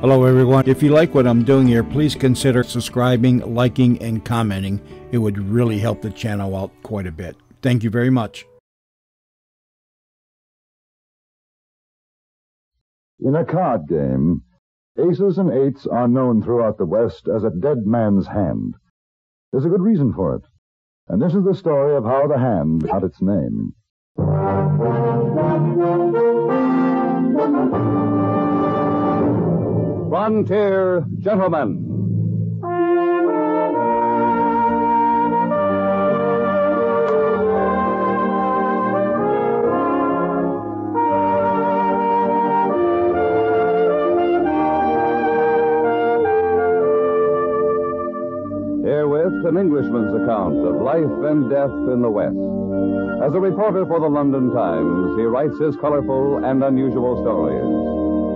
Hello everyone. If you like what I'm doing here, please consider subscribing, liking, and commenting. It would really help the channel out quite a bit. Thank you very much. In a card game, aces and eights are known throughout the West as a dead man's hand. There's a good reason for it. And this is the story of how the hand got its name. Frontier Gentlemen. Herewith an Englishman's account of life and death in the West. As a reporter for the London Times, he writes his colorful and unusual stories.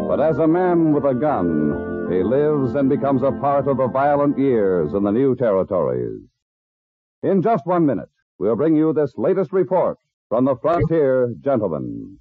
But as a man with a gun, he lives and becomes a part of the violent years in the new territories. In just 1 minute, we'll bring you this latest report from the Frontier Gentlemen.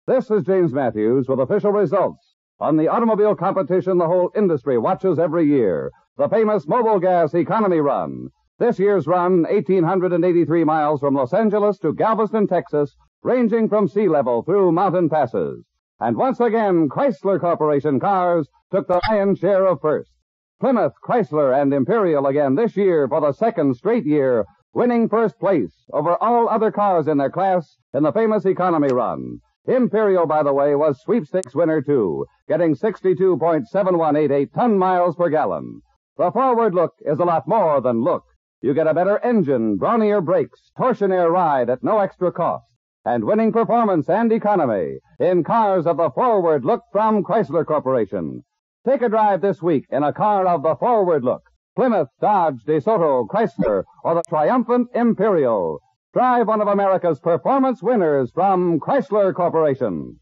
This is James Matthews with official results on the automobile competition the whole industry watches every year, the famous Mobile Gas Economy Run. This year's run, 1,883 miles from Los Angeles to Galveston, Texas, ranging from sea level through mountain passes. And once again, Chrysler Corporation cars took the lion's share of first. Plymouth, Chrysler, and Imperial again this year for the second straight year, winning first place over all other cars in their class in the famous economy run. Imperial, by the way, was sweepstakes winner too, getting 62.7188 ton-miles per gallon. The forward look is a lot more than look. You get a better engine, brawnier brakes, torsionaire ride at no extra cost, and winning performance and economy in cars of the forward look from Chrysler Corporation. Take a drive this week in a car of the forward look. Plymouth, Dodge, DeSoto, Chrysler, or the triumphant Imperial. Drive one of America's performance winners from Chrysler Corporation.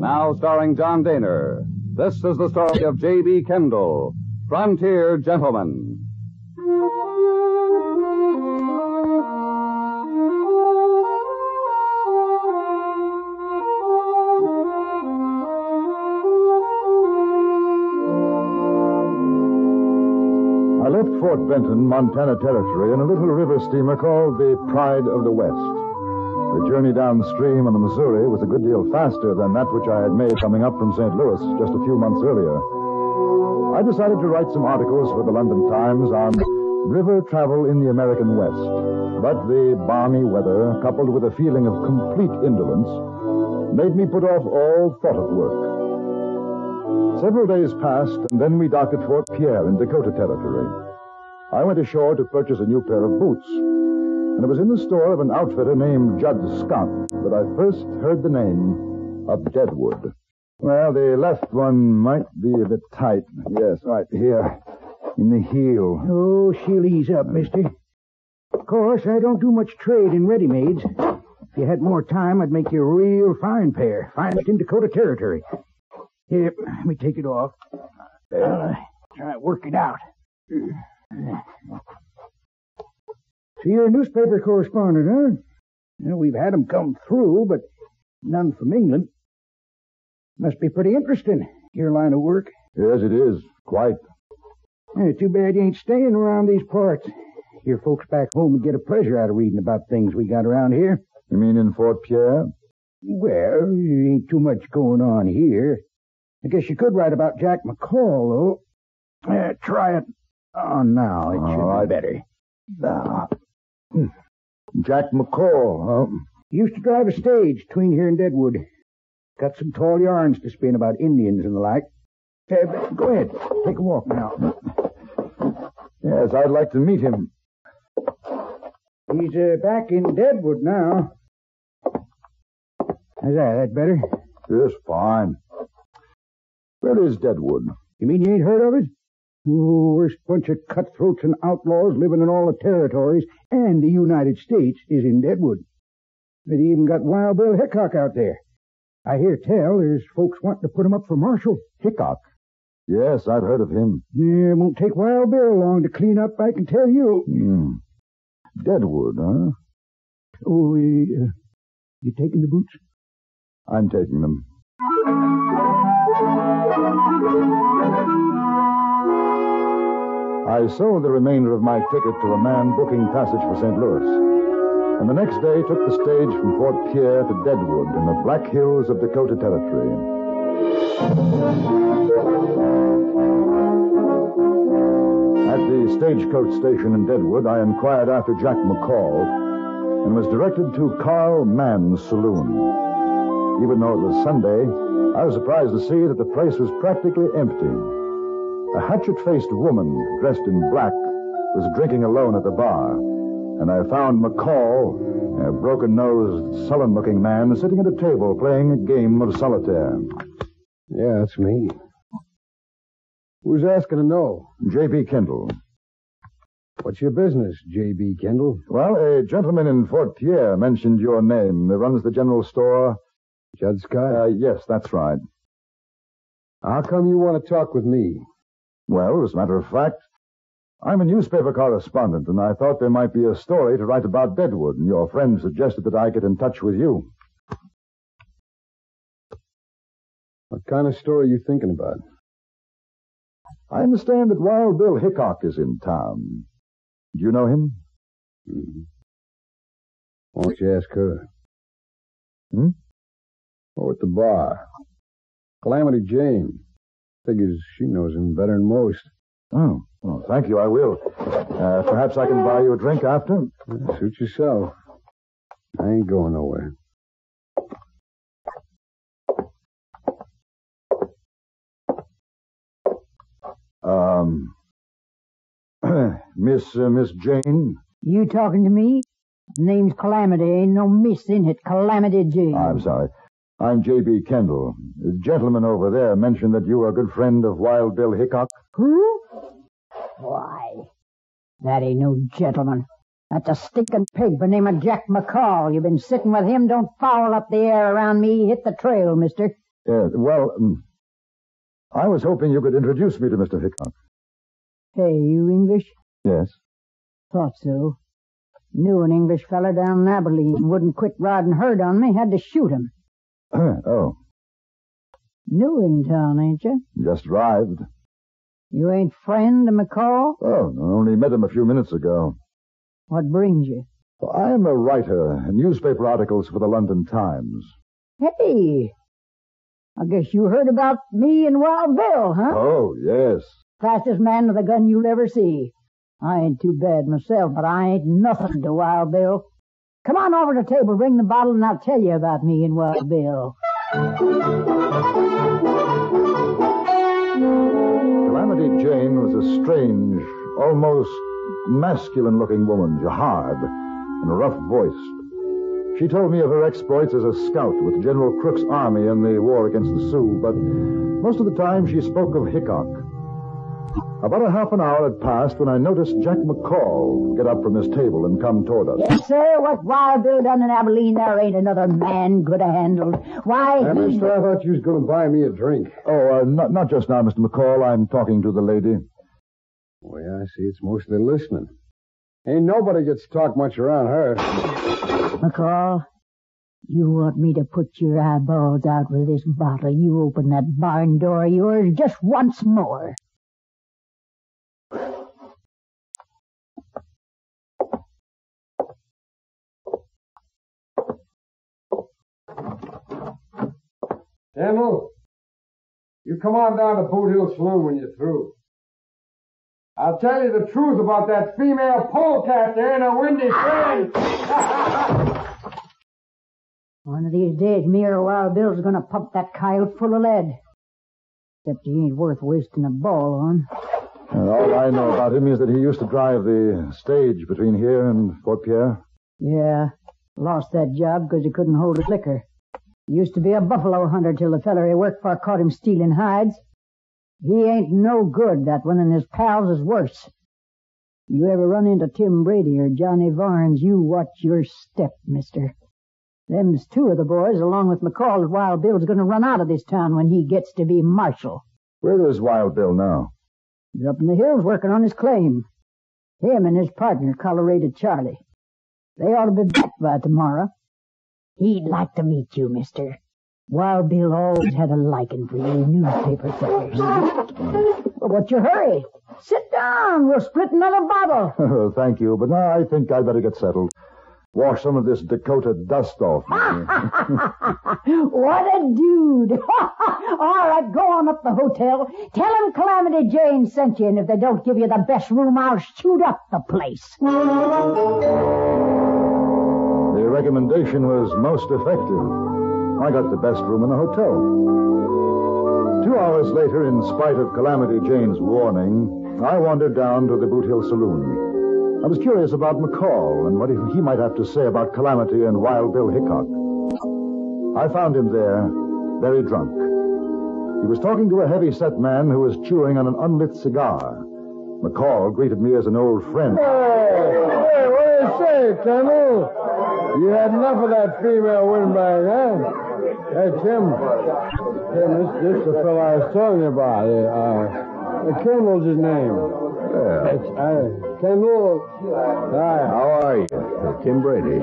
Now starring John Daner. This is the story of J.B. Kendall, Frontier Gentlemen. I left Fort Benton, Montana Territory, in a little river steamer called the Pride of the West. The journey downstream on the Missouri was a good deal faster than that which I had made coming up from St. Louis just a few months earlier. I decided to write some articles for the London Times on river travel in the American West. But the balmy weather, coupled with a feeling of complete indolence, made me put off all thought of work. Several days passed, and then we docked at Fort Pierre in Dakota Territory. I went ashore to purchase a new pair of boots, and it was in the store of an outfitter named Judd Scott that I first heard the name of Deadwood. Well, the left one might be a bit tight. Yes, right here, in the heel. Oh, she'll ease up, mister. Of course, I don't do much trade in ready-mades. If you had more time, I'd make you a real fine pair. Finest in Dakota Territory. Here, let me take it off. I'll try to work it out. So you're a newspaper correspondent, huh? Well, we've had 'em come through, but none from England. Must be pretty interesting, your line of work. Yes, it is. Quite. Too bad you ain't staying around these parts. Your folks back home would get a pleasure out of reading about things we got around here. You mean in Fort Pierre? Well, there ain't too much going on here. I guess you could write about Jack McCall, though. Try it on now. It should be better. Now. Jack McCall, huh? Used to drive a stage between here and Deadwood. Got some tall yarns to spin about Indians and the like. Go ahead. Take a walk now. Yes, I'd like to meet him. He's back in Deadwood now. How's that? That better? Yes, fine. Where is Deadwood? You mean you ain't heard of it? Oh, worst bunch of cutthroats and outlaws living in all the territories and the United States is in Deadwood. They even got Wild Bill Hickok out there. I hear tell there's folks wanting to put him up for marshal. Hickok? Yes, I've heard of him. Yeah, it won't take Wild Bill long to clean up, I can tell you. Deadwood, huh? Oh, You taking the boots? I'm taking them. I sold the remainder of my ticket to a man booking passage for St. Louis, and the next day took the stage from Fort Pierre to Deadwood in the Black Hills of Dakota Territory. At the stagecoach station in Deadwood, I inquired after Jack McCall and was directed to Carl Mann's saloon. Even though it was Sunday, I was surprised to see that the place was practically empty. A hatchet-faced woman dressed in black was drinking alone at the bar, and I found McCall, a broken-nosed, sullen-looking man, sitting at a table playing a game of solitaire. Yeah, that's me. Who's asking to know? J.B. Kendall. What's your business, J.B. Kendall? Well, a gentleman in Fort Pierre mentioned your name. He runs the general store. Judd Scott? Yes, that's right. How come you want to talk with me? Well, as a matter of fact, I'm a newspaper correspondent, and I thought there might be a story to write about Deadwood, and your friend suggested that I get in touch with you. What kind of story are you thinking about? I understand that Wild Bill Hickok is in town. Do you know him? Mm-hmm. Why don't you ask her? Oh, at the bar. Calamity Jane. Figures she knows him better than most. Oh, well, thank you, I will. Perhaps I can buy you a drink after? Suit yourself. I ain't going nowhere. Miss Jane? You talking to me? Name's Calamity. Ain't no miss in it. Calamity Jane. I'm sorry. I'm J.B. Kendall. The gentleman over there mentioned that you are a good friend of Wild Bill Hickok. Who? Why, that ain't no gentleman. That's a stinking pig by the name of Jack McCall. You've been sitting with him. Don't foul up the air around me. Hit the trail, mister. I was hoping you could introduce me to Mr. Hickok. Hey, you English? Yes. Thought so. Knew an English feller down in Abilene. Wouldn't quit riding herd on me. Had to shoot him. Oh. New in town, ain't you? Just arrived. You ain't friend of McCall? Oh, I only met him a few minutes ago. What brings you? Well, I am a writer, newspaper articles for the London Times. Hey, I guess you heard about me and Wild Bill, huh? Oh, yes. Fastest man with a gun you'll ever see. I ain't too bad myself, but I ain't nothing to Wild Bill. Come on over to the table, bring the bottle, and I'll tell you about me and Wild Bill. Calamity Jane was a strange, almost masculine-looking woman, hard and rough-voiced. She told me of her exploits as a scout with General Crook's army in the war against the Sioux, but most of the time she spoke of Hickok. About a half an hour had passed when I noticed Jack McCall get up from his table and come toward us. Yes, sir. What Wild Bill done in Abilene, there ain't another man could have handled. Why, Mister, I thought you was going to buy me a drink. Oh, not just now, Mr. McCall. I'm talking to the lady. Well, yeah, I see it's mostly listening. Ain't nobody gets to talk much around her. McCall, you want me to put your eyeballs out with this bottle. You open that barn door of yours just once more. Kendall, you come on down to Boot Hill Saloon when you're through. I'll tell you the truth about that female polecat there in a windy frame. One of these days, me or Wild Bill's gonna pump that coyote full of lead. Except he ain't worth wasting a ball on. And all I know about him is that he used to drive the stage between here and Fort Pierre. Yeah, lost that job because he couldn't hold his liquor. He used to be a buffalo hunter till the feller he worked for caught him stealing hides. He ain't no good, that one, and his pals is worse. You ever run into Tim Brady or Johnny Varnes, you watch your step, mister. Them's two of the boys, along with McCall, that Wild Bill's going to run out of this town when he gets to be marshal. Where is Wild Bill now? He's up in the hills working on his claim. Him and his partner, Colorado Charlie. They ought to be back by tomorrow. He'd like to meet you, mister. Wild Bill always had a liking for you newspaper fellers. Well, what's your hurry? Sit down. We'll split another bottle. Thank you, but now I think I'd better get settled. Wash some of this Dakota dust off me. What a dude. All right, go on up to the hotel. Tell him Calamity Jane sent you, and if they don't give you the best room, I'll shoot up the place. The recommendation was most effective. I got the best room in the hotel. 2 hours later, in spite of Calamity Jane's warning, I wandered down to the Boot Hill Saloon. I was curious about McCall and what he might have to say about Calamity and Wild Bill Hickok. I found him there, very drunk. He was talking to a heavy-set man who was chewing on an unlit cigar. McCall greeted me as an old friend. Hey, what do you say, Colonel? You had enough of that female windbag, huh? Hey, Tim, this is the fellow I was talking about. Colonel's his name. Colonel. Hi. How are you? Tim Brady.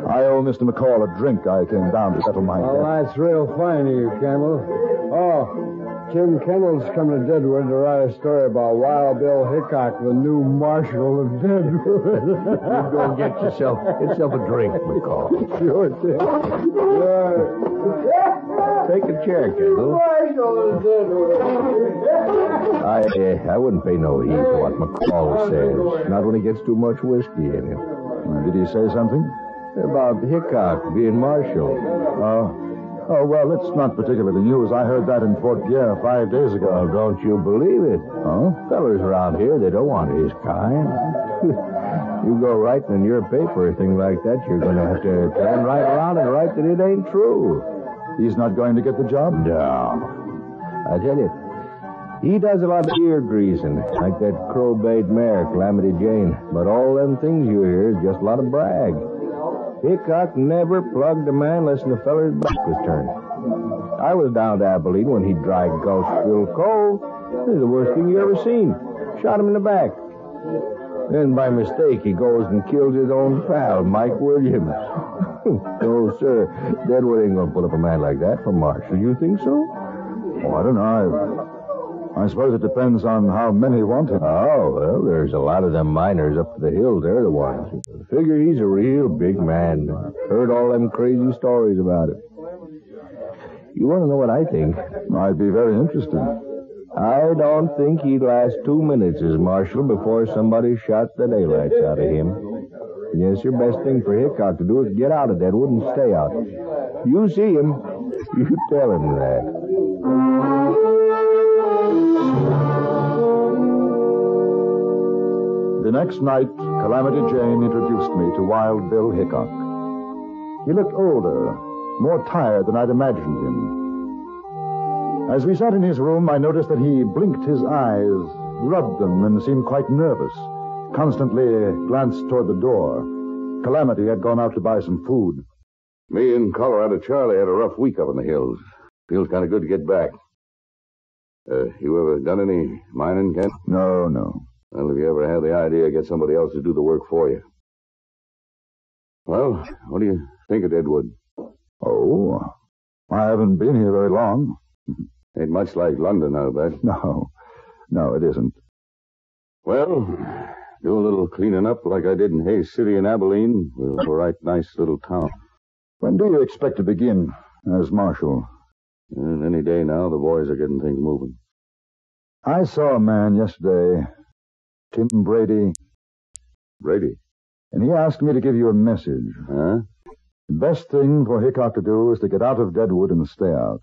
I owe Mr. McCall a drink. I came down to settle my debt. Oh, that's real fine of you, Colonel. Oh, Jim Kennel's coming to Deadwood to write a story about Wild Bill Hickok, the new marshal of Deadwood. You go and get yourself a drink, McCall. Sure, Tim. Take a chair, Kendall. Marshal of Deadwood. I wouldn't pay no heed to what McCall says. Not when he gets too much whiskey in him. Did he say something? About Hickok being marshal. Oh, well, it's not particularly news. I heard that in Fort Pierre 5 days ago. Well, don't you believe it? Oh? Fellers around here, they don't want his kind. You go writing in your paper a thing like that, you're going to have to turn right around and write that it ain't true. He's not going to get the job? No. I tell you, he does a lot of ear greasing, like that crow-bayed mare, Calamity Jane. But all them things you hear is just a lot of brag. Hickok never plugged a man unless the feller's back was turned. I was down to Abilene when he dragged Gulch Bill Cole. This is the worst thing you ever seen. Shot him in the back. Then by mistake he goes and kills his own pal, Mike Williams. No, sir. Deadwood ain't gonna put up a man like that for marshal. You think so? Oh, I don't know. I suppose it depends on how many want him. Oh, well, there's a lot of them miners up to the hills. They're the ones. Figure he's a real big man. Heard all them crazy stories about it. You want to know what I think? I'd be very interested. I don't think he'd last 2 minutes as marshal before somebody shot the daylights out of him. Yes, your best thing for Hickok to do is get out of Deadwood and stay out. You see him, you tell him that. The next night, Calamity Jane introduced me to Wild Bill Hickok. He looked older, more tired than I'd imagined him. As we sat in his room, I noticed that he blinked his eyes, rubbed them, and seemed quite nervous. Constantly glanced toward the door. Calamity had gone out to buy some food. Me and Colorado Charlie had a rough week up in the hills. Feels kind of good to get back. You ever done any mining, Ken? No. Well, have you ever had the idea to get somebody else to do the work for you? Well, what do you think of Deadwood? Oh, I haven't been here very long. Ain't much like London, I'll bet. No, it isn't. Well, do a little cleaning up like I did in Hayes City and Abilene. We're a right nice little town. When do you expect to begin as marshal? Any day now, the boys are getting things moving. I saw a man yesterday, Tim Brady. Brady? And he asked me to give you a message. Huh? The best thing for Hickok to do is to get out of Deadwood and stay out.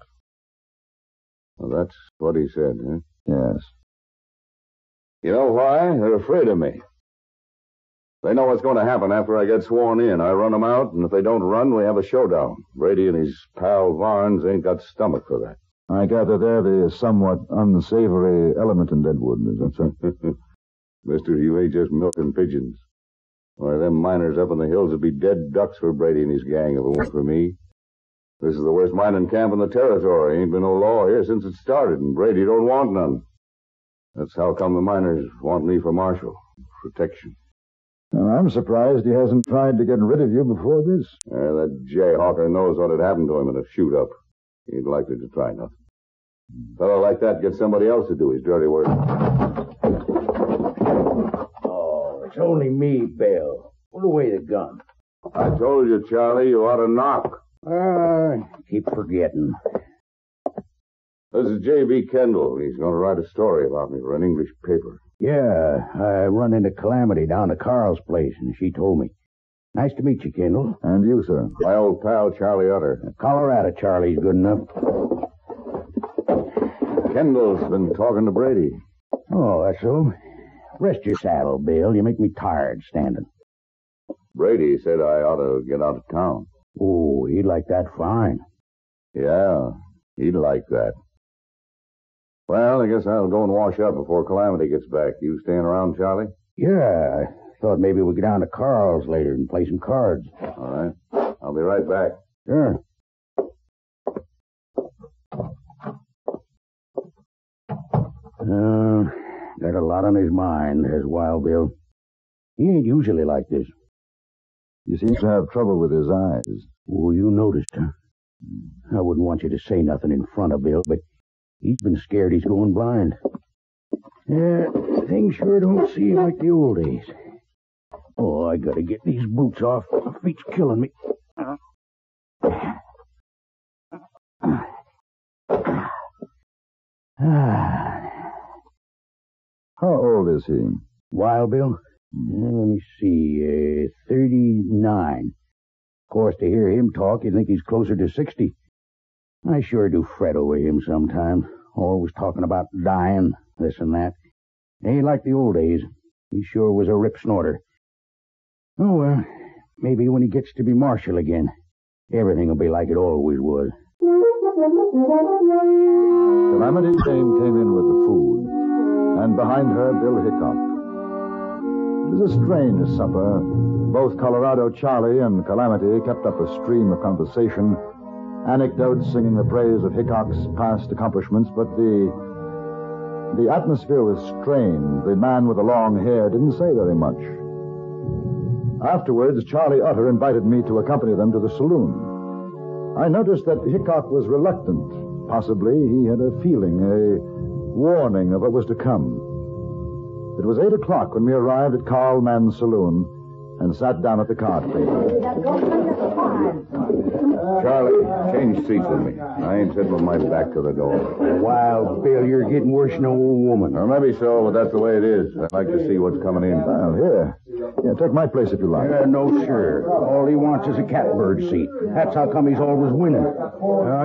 Well, that's what he said, huh? Yes. You know why? They're afraid of me. They know what's going to happen after I get sworn in. I run them out, and if they don't run, we have a showdown. Brady and his pal Varnes ain't got stomach for that. I gather they're the somewhat unsavory element in Deadwood, is that so? Mister, you ain't just milking pigeons. Why, them miners up in the hills would be dead ducks for Brady and his gang if it weren't for me. This is the worst mining camp in the territory. Ain't been no law here since it started, and Brady don't want none. That's how come the miners want me for marshal. Protection. Well, I'm surprised he hasn't tried to get rid of you before this. That jayhawker knows what had happened to him in a shoot-up. He ain't likely to try nothing. A fellow like that gets somebody else to do his dirty work. Oh, it's only me, Bill. Put away the gun. I told you, Charlie, you ought to knock. Keep forgetting. This is J.B. Kendall. He's going to write a story about me for an English paper. Yeah, I run into Calamity down at Carl's place, and she told me. Nice to meet you, Kendall. And you, sir. My old pal, Charlie Utter. Colorado Charlie's good enough. Kendall's been talking to Brady. Oh, that's so. Rest your saddle, Bill. You make me tired standing. Brady said I ought to get out of town. Oh, he'd like that fine. Yeah, he'd like that. Well, I guess I'll go and wash up before Calamity gets back. You staying around, Charlie? Yeah, I thought maybe we'd go down to Carl's later and play some cards. All right. I'll be right back. Sure. Got a lot on his mind, has Wild Bill. He ain't usually like this. He seems to have trouble with his eyes. Oh, you noticed, huh? I wouldn't want you to say nothing in front of Bill, but he's been scared he's going blind. Yeah, things sure don't seem like the old days. Oh, I gotta get these boots off. My feet's killing me. How old is he? Wild Bill? Let me see. 39. Of course, to hear him talk, you'd think he's closer to 60. I sure do fret over him sometimes. Always talking about dying, this and that. Ain't like the old days. He sure was a rip snorter. Oh, well, maybe when he gets to be marshal again, everything will be like it always was. Calamity Jane came in with the food, and behind her, Bill Hickok. It was a strange supper. Both Colorado Charlie and Calamity kept up a stream of conversation, anecdotes singing the praise of Hickok's past accomplishments, but the atmosphere was strained. The man with the long hair didn't say very much. Afterwards, Charlie Utter invited me to accompany them to the saloon. I noticed that Hickok was reluctant. Possibly he had a feeling, a warning of what was to come. It was 8 o'clock when we arrived at Carl Mann's saloon and sat down at the card table. Charlie, change seats with me. I ain't sitting with my back to the door. Wild Bill, you're getting worse than an old woman. Or maybe so, but that's the way it is. I'd like to see what's coming in. Well, here. Yeah, take my place if you like. No, sir. All he wants is a catbird seat. That's how come he's always winning.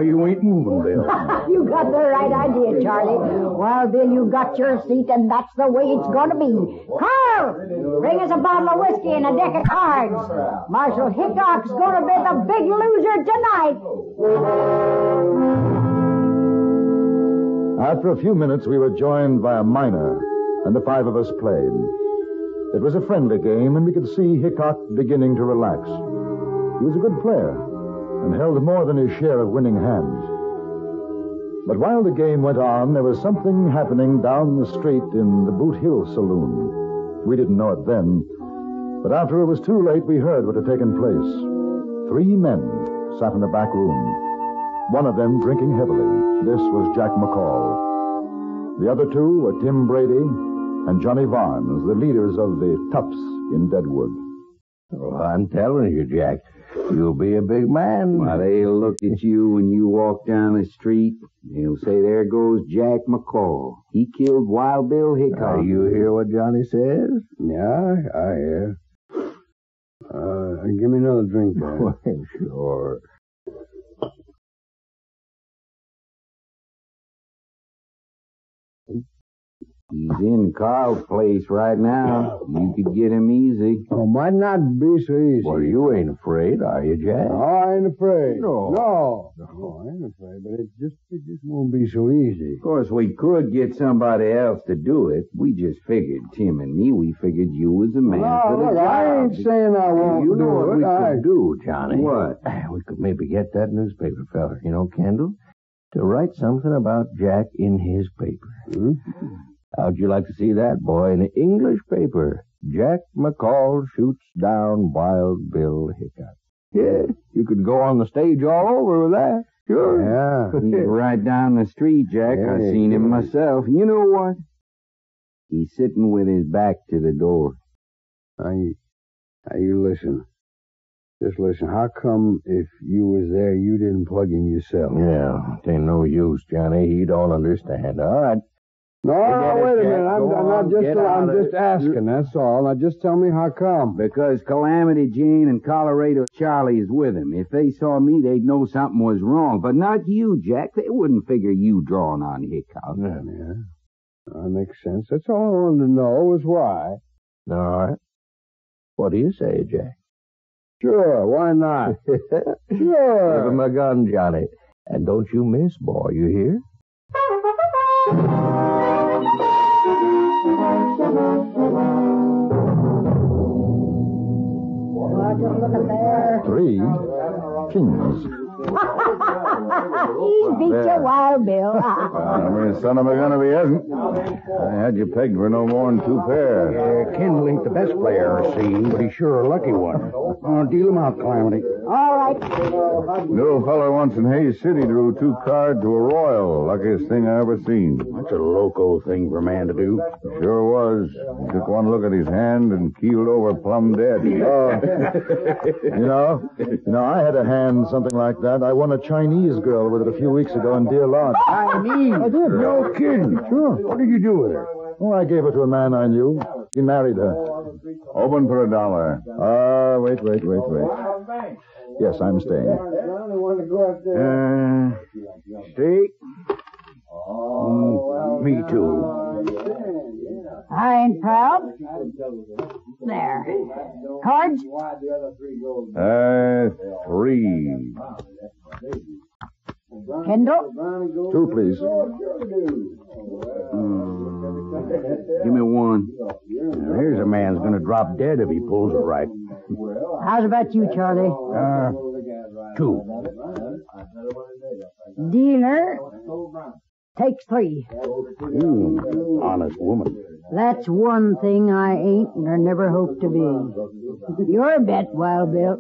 You ain't moving, Bill. You got the right idea, Charlie. Well, Bill, you got your seat, and that's the way it's going to be. Carl, bring us a bottle of whiskey and a deck of cards. Marshal Hickok's going to be the big loser tonight. After a few minutes, we were joined by a miner, and the 5 of us played. It was a friendly game, and we could see Hickok beginning to relax. He was a good player, and held more than his share of winning hands. But while the game went on, there was something happening down the street in the Boot Hill Saloon. We didn't know it then, but after it was too late, we heard what had taken place. 3 men sat in a back room, one of them drinking heavily. This was Jack McCall. The other 2 were Tim Brady and Johnny Varnes, the leaders of the Toughs in Deadwood. Oh, I'm telling you, Jack, you'll be a big man. Why, they'll look at you when you walk down the street. They'll say, there goes Jack McCall. He killed Wild Bill Hickok. You hear what Johnny says? Yeah, I hear. Give me another drink, there. Well, sure. He's in Carl's place right now. You could get him easy. Oh, might not be so easy. Well, you ain't afraid, are you, Jack? No, I ain't afraid. No. No, I ain't afraid, but it just won't be so easy. Of course, we could get somebody else to do it. We just figured, Tim and me, we figured you was the man for the look, job. I ain't saying I won't You know do what it. we could do, Johnny? What? We could maybe get that newspaper feller, Kendall, to write something about Jack in his paper. How'd you like to see that, boy, in the English paper? Jack McCall shoots down Wild Bill Hickok. Yeah, you could go on the stage all over with that. Sure. Yeah, he's right down the street, Jack. Yeah, I seen him myself. You know what? He's sitting with his back to the door. Now you listen. Just listen. How come if you was there, you didn't plug him yourself? Yeah, it ain't no use, Johnny. He don't understand. All right. No, wait a minute. I'm just asking, that's all. Now, just tell me how come. Because Calamity Jane and Colorado Charlie is with him. If they saw me, they'd know something was wrong. But not you, Jack. They wouldn't figure you drawing on Hickok. Yeah. That makes sense. That's all I wanted to know was why. All right. What do you say, Jack? Sure, why not? Sure. Give him a gun, Johnny. And don't you miss, boy, you hear? Just look at there. 3 kings. He beat you, Wild Bill. I mean, son of a gun if he hasn't. I had you pegged for no more than 2 pairs. Kendall ain't the best player I've seen, but he's sure a lucky one. Deal him out, Calamity. All right. Little feller once in Hayes City drew 2 cards to a royal. Luckiest thing I ever seen. That's a loco thing for a man to do. Sure was. He took one look at his hand and keeled over plumb dead. You know, I had a hand something like that. I won a Chinese girl with it a few weeks ago in Deer Lodge. Chinese? I did. No kidding. Sure. What did you do with her? Oh, I gave her to a man I knew. He married her. Open for $1. Wait. Yes, I'm staying. Stay? Me too. I ain't proud. There. Cards? 3. Kendall? 2, please. Give me 1. Now, here's a man's going to drop dead if he pulls it right. How's about you, Charlie? 2. Dealer takes 3. Honest woman. That's one thing I ain't nor never hope to be. Your bet, Wild Bill.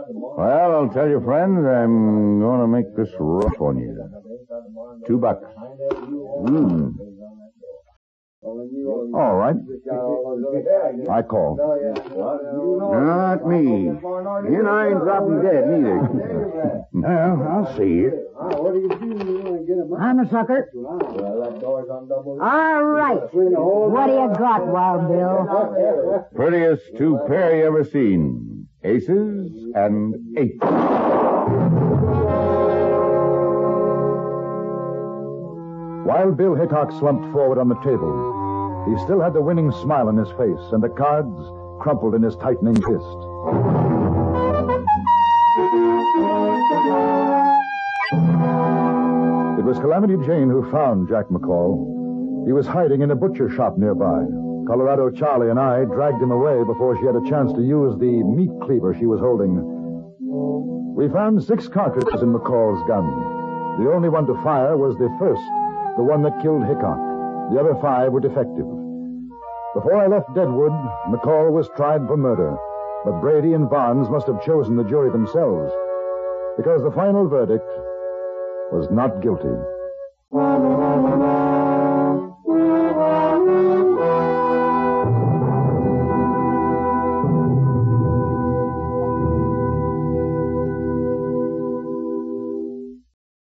Well, I'll tell you, friends, I'm going to make this rough on you. $2. All right. I call. Not me. And I ain't dropping dead, neither. Well, I'll see you. I'm a sucker. All right. What do you got, Wild Bill? Prettiest 2 pair you ever seen. Aces and 8. Wild Bill Hickok slumped forward on the table. He still had the winning smile on his face, and the cards crumpled in his tightening fist. It was Calamity Jane who found Jack McCall. He was hiding in a butcher shop nearby. Colorado Charlie and I dragged him away before she had a chance to use the meat cleaver she was holding. We found 6 cartridges in McCall's gun. The only one to fire was the first, the one that killed Hickok. The other 5 were defective. Before I left Deadwood, McCall was tried for murder, but Brady and Barnes must have chosen the jury themselves, because the final verdict was not guilty.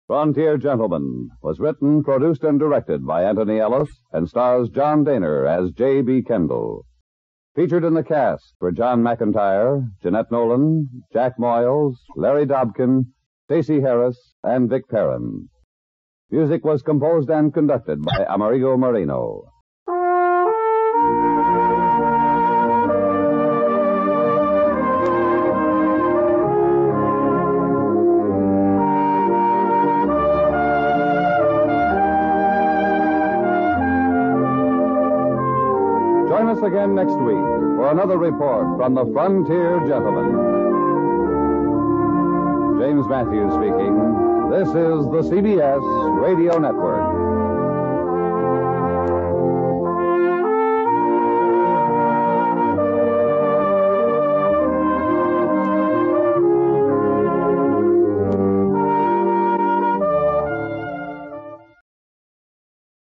Frontier Gentlemen was written, produced, and directed by Anthony Ellis and stars John Daner as J.B. Kendall. Featured in the cast were John McIntyre, Jeanette Nolan, Jack Moyles, Larry Dobkin, Stacey Harris, and Vic Perrin. Music was composed and conducted by Amerigo Marino. Join us again next week for another report from the Frontier Gentlemen. James Matthews speaking. This is the CBS Radio Network.